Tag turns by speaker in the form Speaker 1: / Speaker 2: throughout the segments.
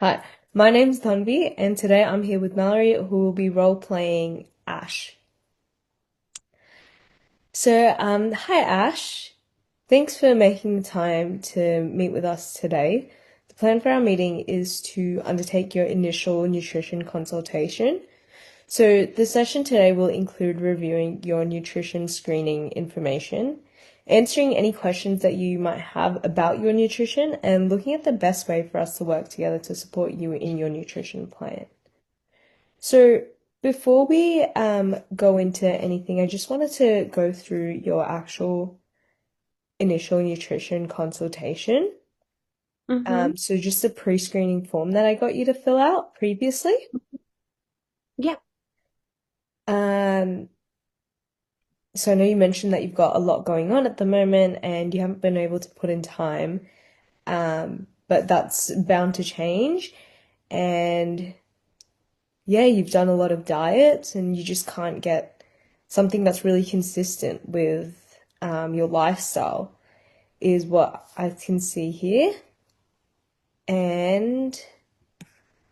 Speaker 1: Hi, my name's Tanvi, and today I'm here with Mallory, who will be role playing Ash. Hi Ash. Thanks for making the time to meet with us today. The plan for our meeting is to undertake your initial nutrition consultation. So, the session today will include reviewing your nutrition screening information, answering any questions that you might have about your nutrition, and looking at the best way for us to work together to support you in your nutrition plan. So, before we go into anything, I just wanted to go through your actual initial nutrition consultation.
Speaker 2: Mm-hmm.
Speaker 1: So, just a pre-screening form that I got you to fill out previously.
Speaker 2: Yeah.
Speaker 1: Um, So I know you mentioned that you've got a lot going on at the moment and you haven't been able to put in time, but that's bound to change. And yeah, you've done a lot of diets and you just can't get something that's really consistent with your lifestyle, is what I can see here. And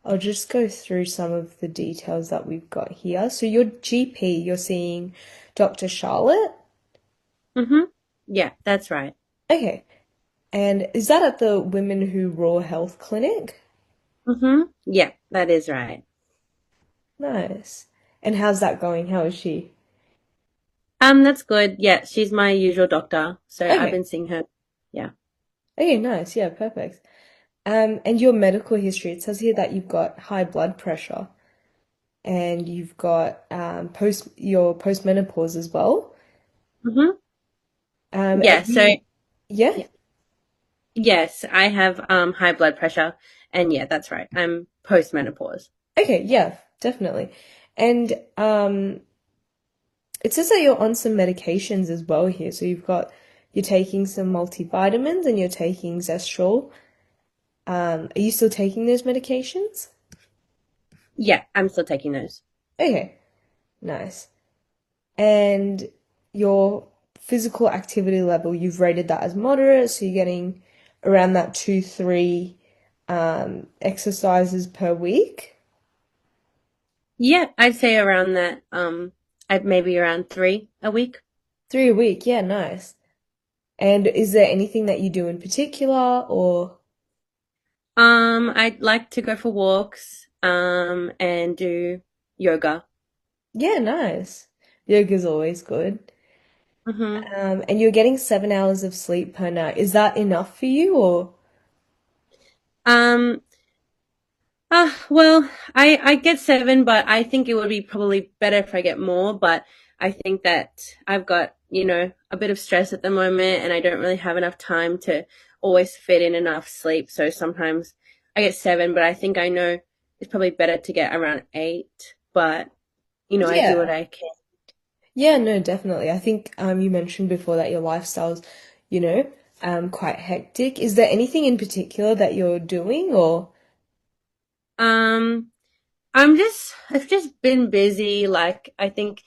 Speaker 1: I'll just go through some of the details that we've got here. So your GP, you're seeing Dr. Charlotte.
Speaker 2: Mm-hmm. Yeah, that's right.
Speaker 1: Okay. And is that at the Women Who Raw Health Clinic?
Speaker 2: Mm-hmm. Yeah, that is right.
Speaker 1: Nice. And how's that going? How is she?
Speaker 2: That's good. Yeah, she's my usual doctor, so I've
Speaker 1: Okay.
Speaker 2: been seeing her. Yeah.
Speaker 1: Okay, nice. Yeah, perfect. And your medical history, it says here that you've got high blood pressure and you've got your postmenopause as well.
Speaker 2: Mm-hmm.
Speaker 1: And
Speaker 2: Yeah, so
Speaker 1: you, yeah?
Speaker 2: yeah. Yes, I have high blood pressure, and yeah, that's right. I'm postmenopause.
Speaker 1: Okay, yeah, definitely. And it says that you're on some medications as well here. So you're taking some multivitamins and you're taking Zestrol. Are you still taking those medications?
Speaker 2: Yeah, I'm still taking those.
Speaker 1: Okay, nice. And your physical activity level, you've rated that as moderate, so you're getting around that 2, 3 exercises per week.
Speaker 2: Yeah, I'd say around that. I'd maybe around 3 a week.
Speaker 1: 3 a week, yeah, nice. And is there anything that you do in particular, or?
Speaker 2: I'd like to go for walks, and do yoga.
Speaker 1: Yeah, nice. Yoga's always good.
Speaker 2: Mm-hmm.
Speaker 1: And you're getting 7 hours of sleep per night. Is that enough for you, or?
Speaker 2: Um, well, I get 7, but I think it would be probably better if I get more. But I think that I've got, a bit of stress at the moment, and I don't really have enough time to always fit in enough sleep. So sometimes I get 7, but I think I know it's probably better to get around 8. But I do what
Speaker 1: Yeah.
Speaker 2: I can.
Speaker 1: Yeah, no, definitely. I think you mentioned before that your lifestyle's, you know, quite hectic. Is there anything in particular that you're doing or?
Speaker 2: Um, I've just been busy. Like I think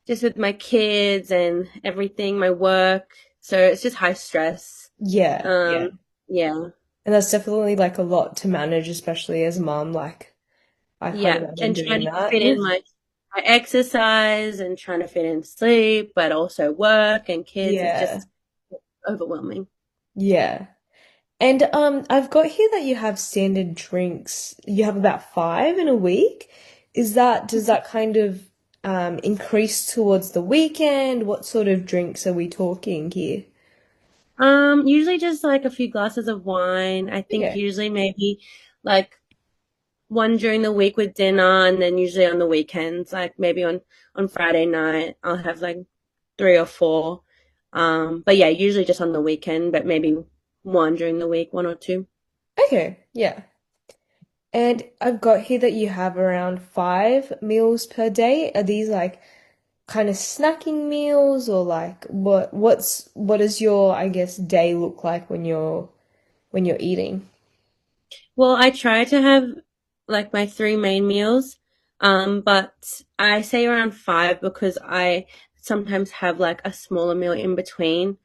Speaker 2: just with my kids and everything, my work. So it's just high stress.
Speaker 1: Yeah, yeah.
Speaker 2: Um, yeah,
Speaker 1: And that's definitely like a lot to manage, especially as a mom. Like, I can't
Speaker 2: yeah,
Speaker 1: imagine
Speaker 2: and trying
Speaker 1: doing
Speaker 2: to
Speaker 1: that.
Speaker 2: fit in my exercise and trying to fit in sleep, but also work and kids. It's
Speaker 1: Yeah,
Speaker 2: just overwhelming.
Speaker 1: yeah. And I've got here that you have standard drinks. You have about 5 in a week. Does that kind of increase towards the weekend? What sort of drinks are we talking here?
Speaker 2: Usually just like a few glasses of wine. I think
Speaker 1: Okay.
Speaker 2: usually maybe like one during the week with dinner, and then usually on the weekends, like maybe on Friday night, I'll have like 3 or 4. But yeah, usually just on the weekend, but maybe one during the week, one or two.
Speaker 1: Okay, yeah. And I've got here that you have around 5 meals per day. Are these like kind of snacking meals or like what does your, I guess, day look like when you're eating?
Speaker 2: Well, I try to have like my 3 main meals, but I say around 5 because I sometimes have like a smaller meal in between,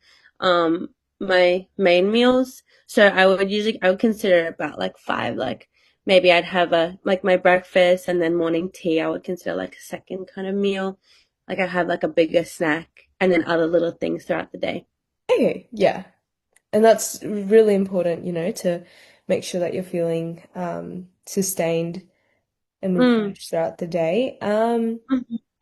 Speaker 2: my main meals. So I would consider it about like 5, like maybe I'd have a like my breakfast and then morning tea I would consider like a second kind of meal. Like I have like a bigger snack and then other little things throughout the day.
Speaker 1: Okay, yeah. And that's really important, to make sure that you're feeling sustained and
Speaker 2: Mm.
Speaker 1: replenished throughout the day.
Speaker 2: Mhm.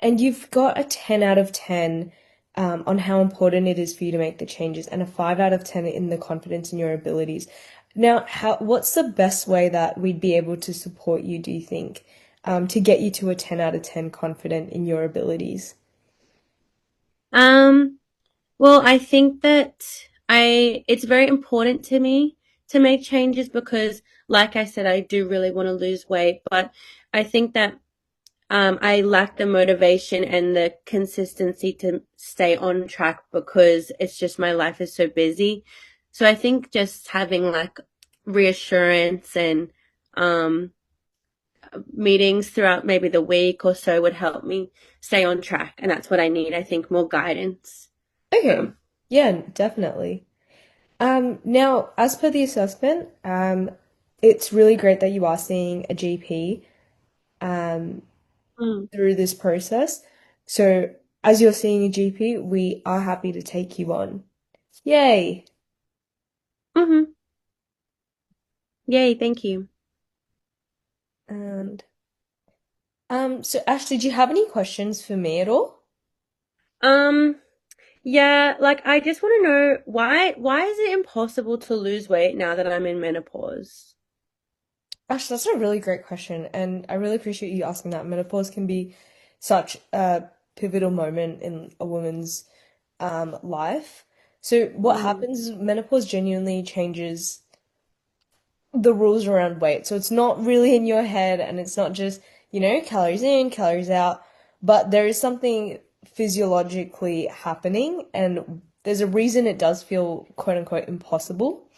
Speaker 1: And you've got a 10 out of 10 on how important it is for you to make the changes, and a 5 out of 10 in the confidence in your abilities. Now, what's the best way that we'd be able to support you, do you think, to get you to a 10 out of 10 confident in your abilities?
Speaker 2: Um, well, I think that it's very important to me to make changes because, like I said, I do really want to lose weight, but I think that I lack the motivation and the consistency to stay on track because it's just my life is so busy. So I think just having like reassurance and um, meetings throughout maybe the week or so would help me stay on track. And that's what I need. I think more guidance.
Speaker 1: Okay,
Speaker 2: Um,
Speaker 1: yeah, definitely. Now, as per the assessment, it's really great that you are seeing a GP um,
Speaker 2: mm,
Speaker 1: through this process. So, as you're seeing a GP, we are happy to take you on. Yay!
Speaker 2: hmm. Yay, thank you.
Speaker 1: And so Ash, did you have any questions for me at all?
Speaker 2: Um, yeah, like I just want to know why is it impossible to lose weight now that I'm in menopause?
Speaker 1: Ash, that's a really great question, and I really appreciate you asking that. Menopause can be such a pivotal moment in a woman's life. So, what
Speaker 2: Mm,
Speaker 1: happens is menopause genuinely changes the rules around weight. So, it's not really in your head, and it's not just, calories in, calories out, but there is something physiologically happening, and there's a reason it does feel quote unquote impossible.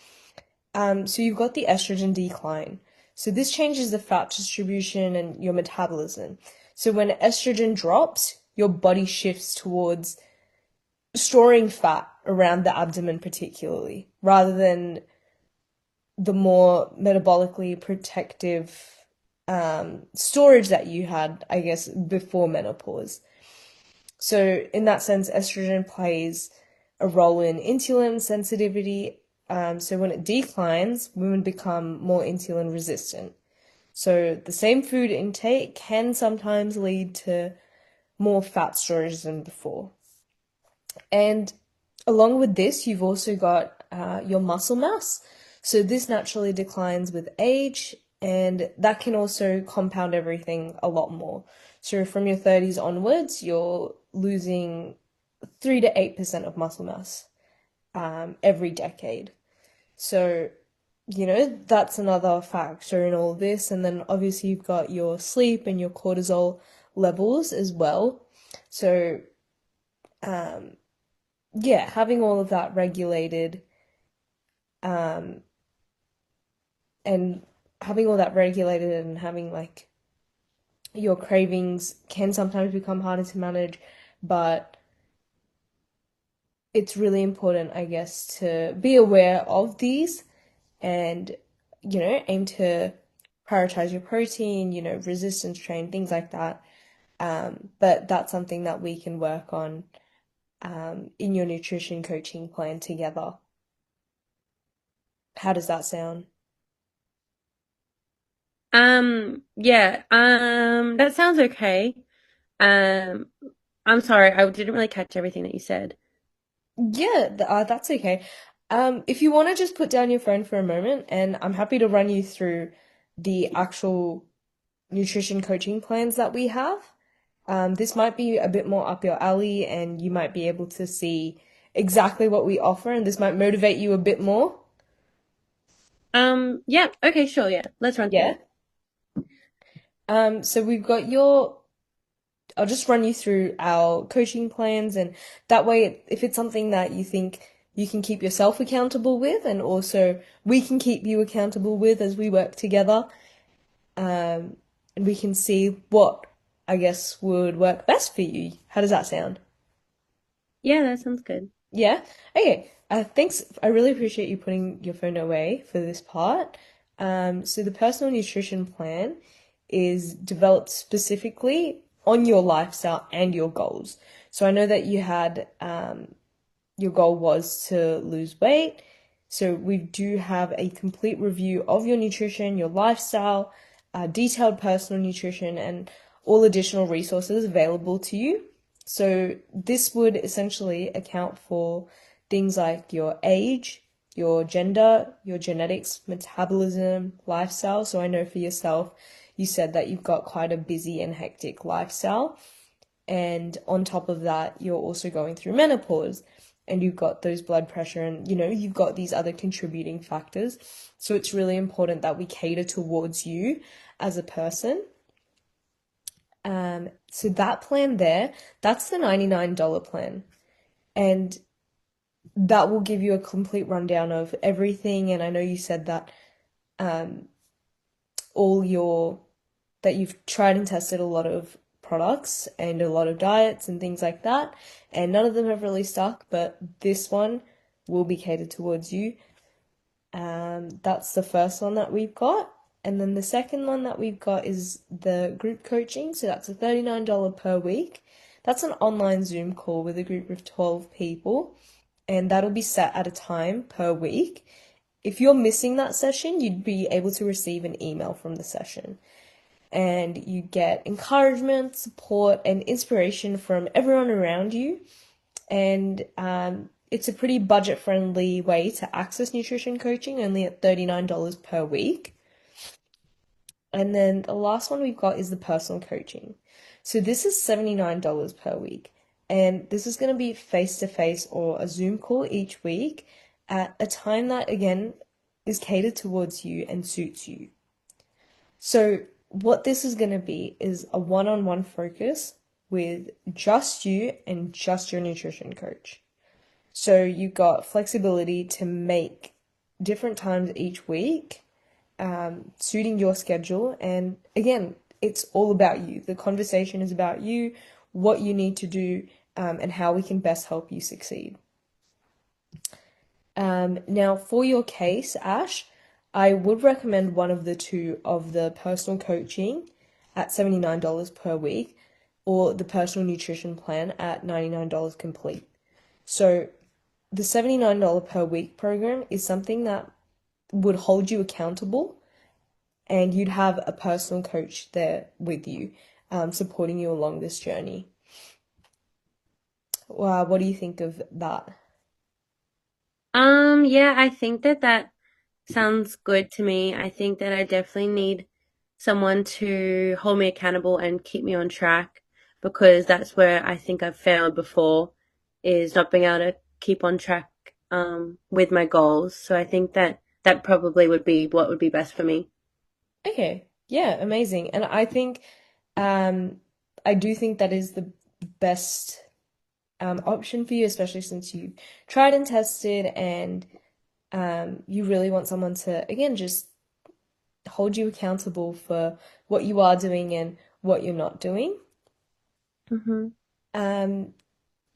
Speaker 1: So you've got the estrogen decline. So this changes the fat distribution and your metabolism. So when estrogen drops, your body shifts towards storing fat around the abdomen particularly, rather than the more metabolically protective storage that you had, I guess, before menopause. So in that sense, estrogen plays a role in insulin sensitivity. So when it declines, women become more insulin resistant. So the same food intake can sometimes lead to more fat storage than before. And along with this, you've also got your muscle mass. So this naturally declines with age, and that can also compound everything a lot more. So from your 30s onwards, you're losing 3 to 8% of muscle mass every decade. So, that's another factor in all this. And then obviously you've got your sleep and your cortisol levels as well. So, um, yeah, having all of that regulated, um, and having all that regulated and having like your cravings can sometimes become harder to manage, but it's really important, I guess, to be aware of these and, aim to prioritize your protein, resistance train, things like that. But that's something that we can work on in your nutrition coaching plan together. How does that sound?
Speaker 2: yeah, that sounds okay. Um, I'm sorry, I didn't really catch everything that you said.
Speaker 1: Yeah, that's okay. If you want to just put down your phone for a moment, and I'm happy to run you through the actual nutrition coaching plans that we have. This might be a bit more up your alley, and you might be able to see exactly what we offer, and this might motivate you a bit more.
Speaker 2: Yeah, okay, sure, yeah. Let's run through
Speaker 1: Yeah.
Speaker 2: it.
Speaker 1: So we've got your, I'll just run you through our coaching plans, and that way, if it's something that you think you can keep yourself accountable with, and also we can keep you accountable with as we work together, and we can see what I guess would work best for you. How does that sound?
Speaker 2: Yeah, that sounds good.
Speaker 1: Yeah. Okay. Thanks. I really appreciate you putting your phone away for this part. So the personal nutrition plan is developed specifically on your lifestyle and your goals. So I know that you had your goal was to lose weight. So we do have a complete review of your nutrition, your lifestyle, detailed personal nutrition, and all additional resources available to you. So this would essentially account for things like your age, your gender, your genetics, metabolism, lifestyle. So I know for yourself, you said that you've got quite a busy and hectic lifestyle. And on top of that, you're also going through menopause and you've got those blood pressure and, you've got these other contributing factors. So it's really important that we cater towards you as a person. So that plan there, that's the $99 plan. And that will give you a complete rundown of everything. And I know you said that all your that you've tried and tested a lot of products and a lot of diets and things like that, and none of them have really stuck, but this one will be catered towards you. That's the first one that we've got. And then the second one that we've got is the group coaching. So that's a $39 per week. That's an online Zoom call with a group of 12 people, and that'll be set at a time per week. If you're missing that session, you'd be able to receive an email from the session. And you get encouragement, support, and inspiration from everyone around you. And it's a pretty budget-friendly way to access nutrition coaching, only at $39 per week. And then the last one we've got is the personal coaching. So this is $79 per week. And this is going to be face-to-face or a Zoom call each week at a time that, again, is catered towards you and suits you. So what this is going to be is a one-on-one focus with just you and just your nutrition coach. So you've got flexibility to make different times each week, suiting your schedule. And again, it's all about you. The conversation is about you, what you need to do, and how we can best help you succeed. Now, for your case, Ash, I would recommend one of the two of the personal coaching at $79 per week or the personal nutrition plan at $99 complete. So the $79 per week program is something that would hold you accountable, and you'd have a personal coach there with you, supporting you along this journey. What do you think of that?
Speaker 2: Yeah, I think that sounds good to me. I think that I definitely need someone to hold me accountable and keep me on track, because that's where I think I've failed before, is not being able to keep on track with my goals. So I think that probably would be what would be best for me.
Speaker 1: Okay, yeah, amazing. And I think, I do think that is the best option for you, especially since you tried and tested and you really want someone to, again, just hold you accountable for what you are doing and what you're not doing.
Speaker 2: Mm-hmm.
Speaker 1: Um,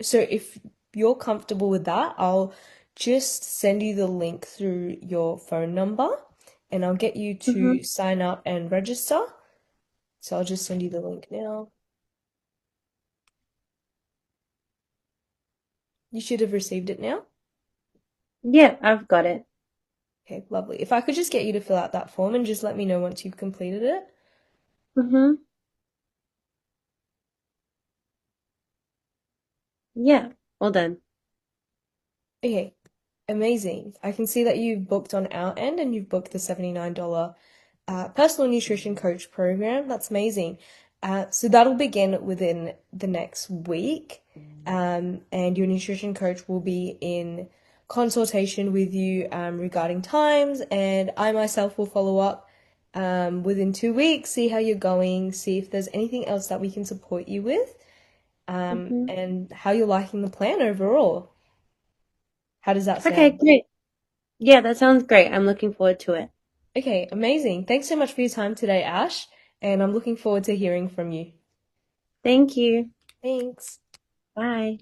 Speaker 1: so if you're comfortable with that, I'll just send you the link through your phone number and I'll get you
Speaker 2: Mm-hmm.
Speaker 1: to sign up and register. So I'll just send you the link now. You should have received it now.
Speaker 2: Yeah, I've got it.
Speaker 1: Okay, lovely. If I could just get you to fill out that form and just let me know once you've completed it.
Speaker 2: Mm-hmm. Yeah, all done.
Speaker 1: Okay, amazing. I can see that you've booked on our end and you've booked the $79 personal nutrition coach program. That's amazing. So that'll begin within the next week. And your nutrition coach will be in consultation with you regarding times, and I myself will follow up within 2 weeks, see how you're going, see if there's anything else that we can support you with,
Speaker 2: Mm-hmm.
Speaker 1: and how you're liking the plan overall. How does that
Speaker 2: Okay,
Speaker 1: sound?
Speaker 2: great. Yeah, that sounds great. I'm looking forward to it.
Speaker 1: Okay, amazing. Thanks so much for your time today, Ash, and I'm looking forward to hearing from you.
Speaker 2: Thank you.
Speaker 1: Thanks.
Speaker 2: Bye.